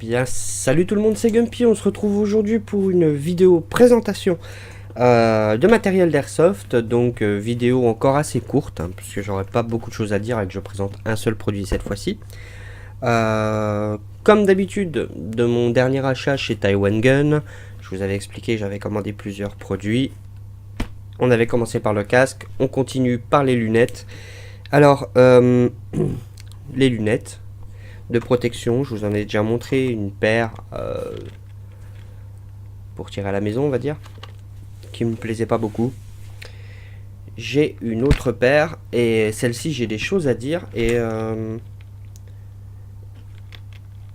Bien, salut tout le monde, c'est Gumpy. On se retrouve aujourd'hui pour une vidéo présentation de matériel d'airsoft. Donc vidéo encore assez courte, puisque j'aurais pas beaucoup de choses à dire et que je présente un seul produit cette fois-ci. Comme d'habitude, de mon dernier achat chez Taiwan Gun, je vous avais expliqué, j'avais commandé plusieurs produits. On avait commencé par le casque, on continue par les lunettes. Alors, les lunettes de protection, je vous en ai déjà montré une paire pour tirer à la maison, on va dire, qui me plaisait pas beaucoup. J'ai une autre paire et celle-ci j'ai des choses à dire et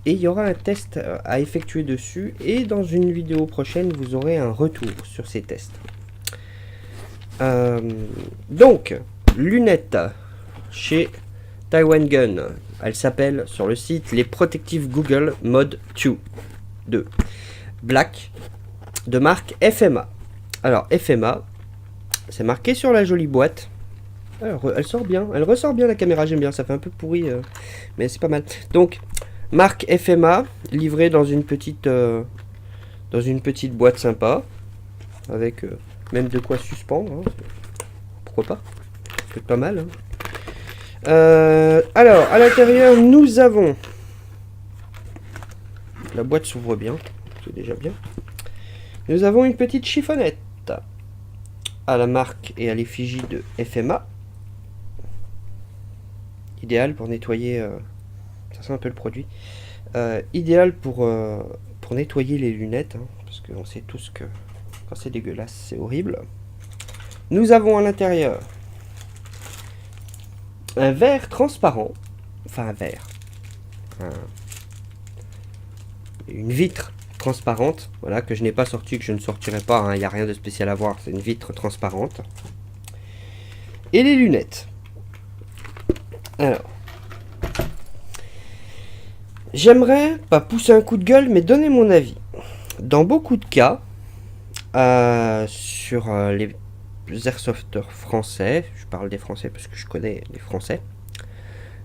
il y aura un test à effectuer dessus et dans une vidéo prochaine vous aurez un retour sur ces tests. Donc, lunettes chez Taiwan Gun. Elle s'appelle sur le site les Protective Google Mode 2 Black de marque FMA. Alors FMA, c'est marqué sur la jolie boîte. Alors, elle sort bien, elle ressort bien la caméra, j'aime bien, ça fait un peu pourri, mais c'est pas mal. Donc marque FMA, livrée dans une petite boîte sympa, avec même de quoi suspendre. Hein. Pourquoi pas? C'est pas mal. Hein. Alors, à l'intérieur, nous avons... La boîte s'ouvre bien, c'est déjà bien. Nous avons une petite chiffonnette à la marque et à l'effigie de FMA. Idéal pour nettoyer... ça sent un peu le produit. Idéal pour nettoyer les lunettes, hein, parce qu'on sait tous que quand c'est dégueulasse, c'est horrible. Nous avons à l'intérieur un verre transparent, enfin un verre, une vitre transparente, voilà, que je n'ai pas sorti, que je ne sortirai pas, hein, il n'y a rien de spécial à voir, c'est une vitre transparente. Et les lunettes. Alors, j'aimerais pas pousser un coup de gueule, mais donner mon avis. Dans beaucoup de cas, sur les airsofters français, je parle des français parce que je connais les français,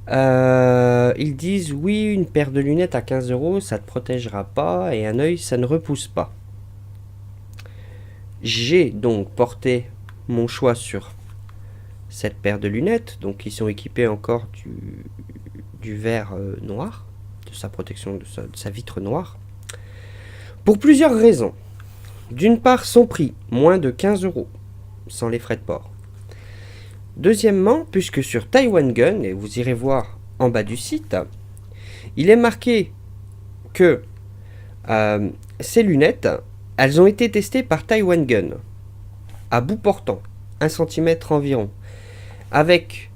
ils disent oui, une paire de lunettes à 15 €, ça te protégera pas et un œil ça ne repousse pas. J'ai donc porté mon choix sur cette paire de lunettes, donc qui sont équipées encore du verre noir, de sa protection, de sa vitre noire, pour plusieurs raisons. D'une part, son prix, moins de 15 €, sans les frais de port. Deuxièmement, puisque sur Taiwan Gun, et vous irez voir en bas du site, il est marqué que ces lunettes, elles ont été testées par Taiwan Gun, à bout portant, 1 cm environ, avec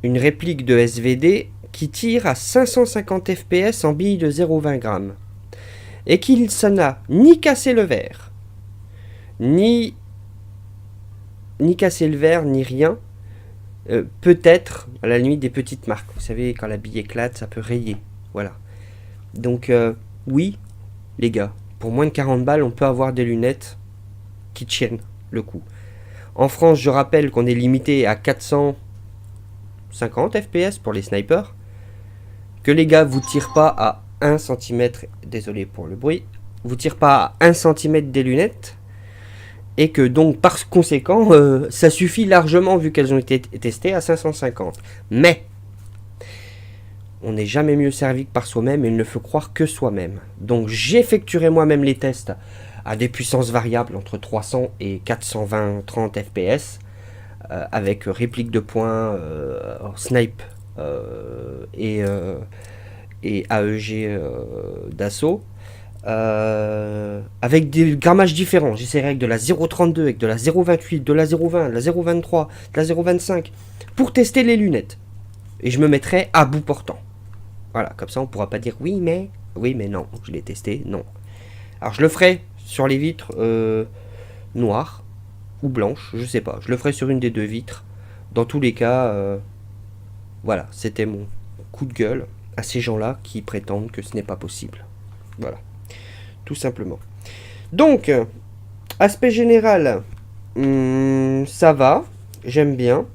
une réplique de SVD qui tire à 550 fps en bille de 0,20 g, et qu'il n'a ni cassé le verre, ni casser le verre, ni rien. Peut-être, à la limite, des petites marques. Vous savez, quand la bille éclate, ça peut rayer. Voilà. Donc, oui, les gars, pour moins de 40 balles, on peut avoir des lunettes qui tiennent le coup. En France, je rappelle qu'on est limité à 450 fps pour les snipers. Que les gars vous tirent pas à 1 cm, désolé pour le bruit, vous tirent pas à 1 cm des lunettes. Et que donc par conséquent, ça suffit largement vu qu'elles ont été testées à 550. Mais, on n'est jamais mieux servi que par soi-même et il ne faut croire que soi-même. Donc j'effectuerai moi-même les tests à des puissances variables entre 300 et 420-30 fps, avec réplique de points, snipe et AEG d'assaut. Avec des grammages différents. J'essaierai avec de la 0,32, avec de la 0,28, de la 0,20, de la 0,23, de la 0,25 pour tester les lunettes. Et je me mettrai à bout portant. Voilà, comme ça on pourra pas dire oui mais non, je l'ai testé, non. Alors je le ferai sur les vitres noires ou blanches, je sais pas. Je le ferai sur une des deux vitres. Dans tous les cas, voilà, c'était mon coup de gueule à ces gens-là qui prétendent que ce n'est pas possible. Voilà. Tout simplement. Donc, aspect général, ça va, j'aime bien.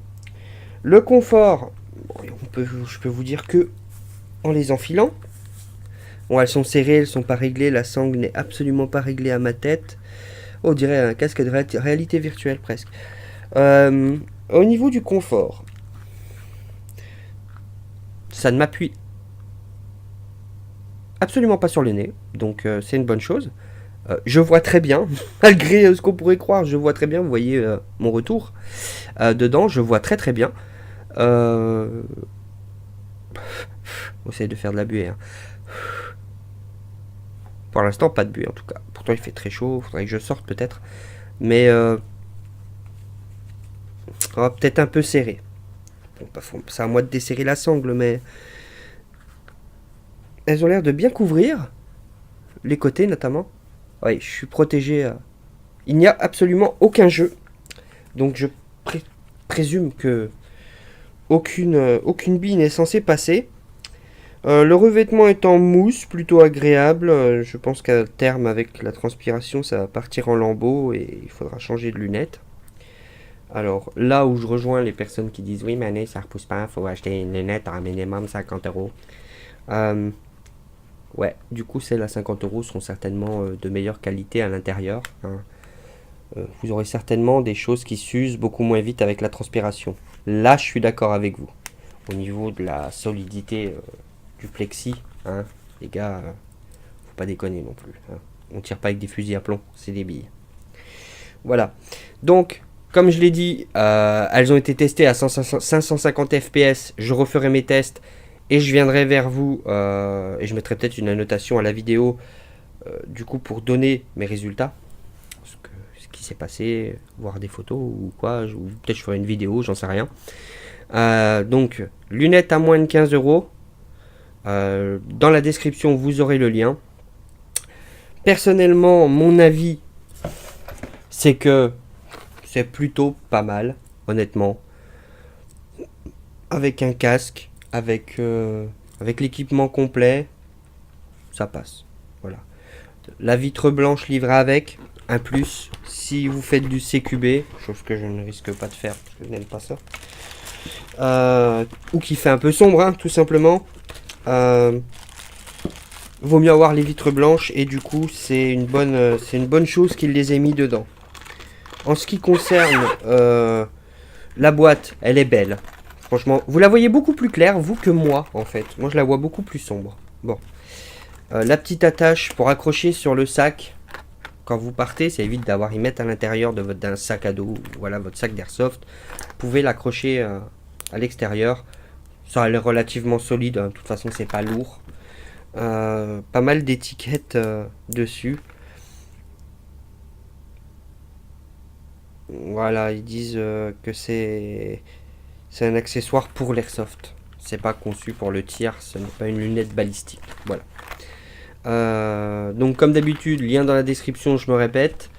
Le confort, je peux vous dire que en les enfilant, Bon, elles sont serrées, elles sont pas réglées. La sangle n'est absolument pas réglée à ma tête. On dirait un casque de réalité virtuelle presque. Au niveau du confort, ça ne m'appuie absolument pas sur le nez, donc c'est une bonne chose. Je vois très bien, malgré ce qu'on pourrait croire, je vois très bien, vous voyez mon retour. Dedans, je vois très très bien. On essaye de faire de la buée. Hein. Pour l'instant, pas de buée en tout cas. Pourtant, il fait très chaud, faudrait que je sorte peut-être. Mais peut-être un peu serré. Bon, c'est à moi de desserrer la sangle, mais elles ont l'air de bien couvrir les côtés notamment. Oui, je suis protégé. Il n'y a absolument aucun jeu. Donc je présume que aucune bille n'est censée passer. Le revêtement est en mousse, plutôt agréable. Je pense qu'à terme, avec la transpiration, ça va partir en lambeaux et il faudra changer de lunettes. Alors là où je rejoins les personnes qui disent oui, mais Mané, ça repousse pas, faut acheter une lunette à un minimum 50 euros. Ouais, du coup, celles à 50 euros seront certainement de meilleure qualité à l'intérieur. Hein. Vous aurez certainement des choses qui s'usent beaucoup moins vite avec la transpiration. Là, je suis d'accord avec vous. Au niveau de la solidité du plexi, hein, les gars, faut pas déconner non plus. Hein. On tire pas avec des fusils à plomb, c'est des billes. Voilà. Donc, comme je l'ai dit, elles ont été testées à 550 fps. Je referai mes tests et je viendrai vers vous et je mettrai peut-être une annotation à la vidéo du coup pour donner mes résultats. Ce qui s'est passé, voir des photos ou quoi. Ou peut-être je ferai une vidéo, j'en sais rien. Donc, lunettes à moins de 15 euros. Dans la description, vous aurez le lien. Personnellement, mon avis, c'est que c'est plutôt pas mal, honnêtement. Avec un casque, avec l'équipement complet, ça passe. Voilà. La vitre blanche livrée avec, un plus. Si vous faites du CQB, chose que je ne risque pas de faire, parce que je n'aime pas ça. Ou qui fait un peu sombre, hein, tout simplement. Vaut mieux avoir les vitres blanches et du coup c'est une bonne chose qu'ils les aient mis dedans. En ce qui concerne la boîte, elle est belle. Franchement, vous la voyez beaucoup plus claire, vous, que moi, en fait. Moi, je la vois beaucoup plus sombre. Bon. La petite attache pour accrocher sur le sac. Quand vous partez, ça évite d'avoir à y mettre à l'intérieur d'un sac à dos. Voilà, votre sac d'airsoft. Vous pouvez l'accrocher à l'extérieur. Ça a l'air relativement solide. Hein. De toute façon, c'est pas lourd. Pas mal d'étiquettes dessus. Voilà, ils disent que c'est un accessoire pour l'airsoft. C'est pas conçu pour le tir, ce n'est pas une lunette balistique. Voilà. Donc comme d'habitude, lien dans la description, je me répète.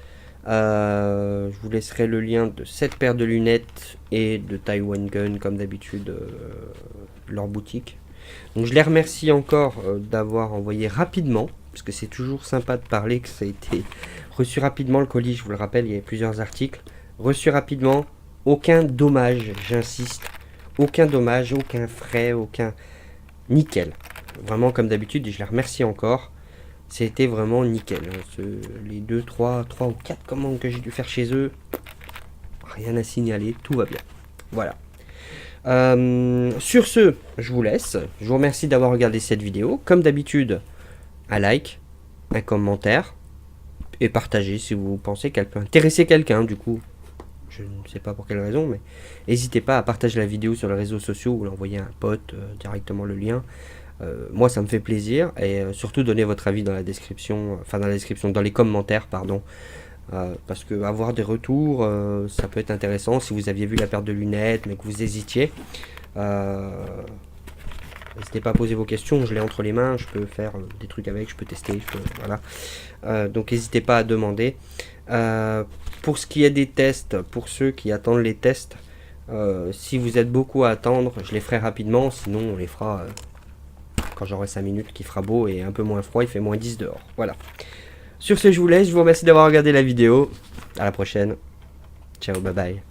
Je vous laisserai le lien de cette paire de lunettes et de Taiwan Gun, comme d'habitude, leur boutique. Donc je les remercie encore d'avoir envoyé rapidement, parce que c'est toujours sympa de parler que ça a été reçu rapidement le colis, je vous le rappelle, il y a plusieurs articles. Reçu rapidement, aucun dommage, j'insiste, aucun dommage, aucun frais, aucun... Nickel. Vraiment comme d'habitude, et je les remercie encore. C'était vraiment nickel. Les 2, 3 ou 4 commandes que j'ai dû faire chez eux, rien à signaler, tout va bien. Voilà. Sur ce, je vous laisse. Je vous remercie d'avoir regardé cette vidéo. Comme d'habitude, un like, un commentaire et partagez si vous pensez qu'elle peut intéresser quelqu'un. Du coup, je ne sais pas pour quelle raison, mais n'hésitez pas à partager la vidéo sur les réseaux sociaux ou l'envoyer à un pote directement le lien. Moi, ça me fait plaisir et surtout donnez votre avis dans la description, dans les commentaires, pardon. Parce que avoir des retours, ça peut être intéressant. Si vous aviez vu la paire de lunettes mais que vous hésitiez, n'hésitez pas à poser vos questions. Je l'ai entre les mains, je peux faire des trucs avec, je peux tester, voilà. Donc n'hésitez pas à demander. Pour ce qui est des tests, pour ceux qui attendent les tests, si vous êtes beaucoup à attendre, je les ferai rapidement. Sinon, on les fera quand j'aurai 5 minutes, qu'il fera beau et un peu moins froid. Il fait moins 10 dehors. Voilà. Sur ce, je vous laisse. Je vous remercie d'avoir regardé la vidéo. À la prochaine. Ciao, bye bye.